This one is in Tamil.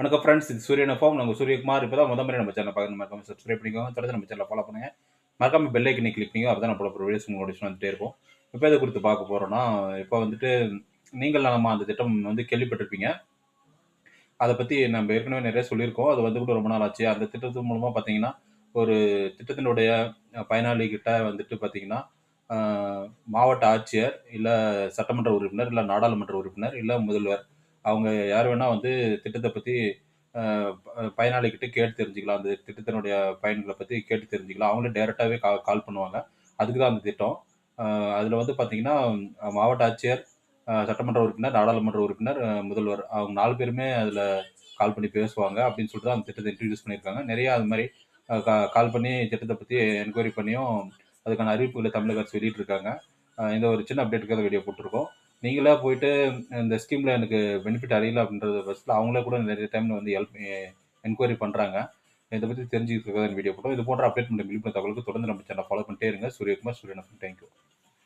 வணக்கம் ஃப்ரெண்ட்ஸ். இது சூரியன் எஃப்எம். நாங்க சூரியகுமார். இப்பதான் முறை நம்ம சேனல பார்க்குற மறக்காம சப்ஸ்கிரைப் பண்ணிக்கோங்க. தொடர்ந்து நம்ம சேனல ஃபாலோ பண்ணுங்க. மறக்காம பெல் ஐக்கனை கிளிக் பண்ணிக்கோங்க. அப்பதான் நான் போடுற வீடியோஸ் உங்களுக்கு நோட்டிஃபிகேஷன் வந்துட்டே இருக்கும். இப்ப எத குறித்து பார்க்க போறோம்னா, இப்ப வந்துட்டு நீங்கள் நலமா அந்த திட்டம் வந்து கேள்விப்பட்டிருப்பீங்க. அத பத்தி நம்ம ஏற்கனவே நெறைய சொல்லியிருக்கோம். அது வந்து கூட ரொம்ப நாள் ஆச்சு. அந்த திட்டத்தின் மூலமா பார்த்தீங்கன்னா, ஒரு திட்டத்தினுடைய பயனாளிகிட்ட வந்துட்டு பார்த்தீங்கன்னா, அ மாவட்ட ஆட்சியர், இல்ல சட்டமன்ற உறுப்பினர், இல்ல நாடாளுமன்ற உறுப்பினர், இல்ல முதல்வர். அவங்க யார் வேணா வந்து திட்டத்த பத்தி அ பயனாளிகிட்ட கேட்டு தெரிஞ்சுக்கலாம். அந்த திட்டத்தினுடைய பயன்கள பத்தி கேட்டு தெரிஞ்சுக்கலாம். அவங்களே டைரக்ட்டாவே கால் பண்ணுவாங்க. அதுக்கு தான் அந்த திட்டம். அதுல வந்து பார்த்தீங்கன்னா, மாவட்ட ஆட்சியர், சட்டமன்ற உறுப்பினர், நாடாளுமன்ற உறுப்பினர், முதல்வர் அவங்க 4 பேருமே அதுல கால் பண்ணி பேசுவாங்க அப்படின்னு சொல்லிட்டு தான் அந்த திட்டத்த இன்ட்ரோடியூஸ் பண்ணியிருக்காங்க. நெறைய அது மாரி அ கா கால் பண்ணி திட்டத்த பத்தி என்கொயரி பண்ணியும், அதுக்கான அறிவிப்புகள தமிழக அரசு வெளியிட்டிருக்காங்க. இந்த ஒரு சின்ன அப்டேட்டுக்காக வீடியோ போட்டுருக்கோம். நீங்களா போயிட்டு இந்த ஸ்கீம்ல எனக்கு பெனிஃபிட் அடையல அப்படின்ற பட்சத்தில அவங்களே கூட நெறைய டைம்ல வந்து என்கொயரி பண்றாங்க. இத பத்தி தெரிஞ்சுக்கிறதுக்காக இந்த வீடியோ போட்டோம். இது போன்ற அப்டேட் மற்றும் விழிப்புணர்வு தகவலுக்கு தொடர்ந்து நம்ம சேனல ஃபாலோ பண்ணிட்டே இருங்க. சூரியகுமார், சூரியன் எஃப்எம். Thank you.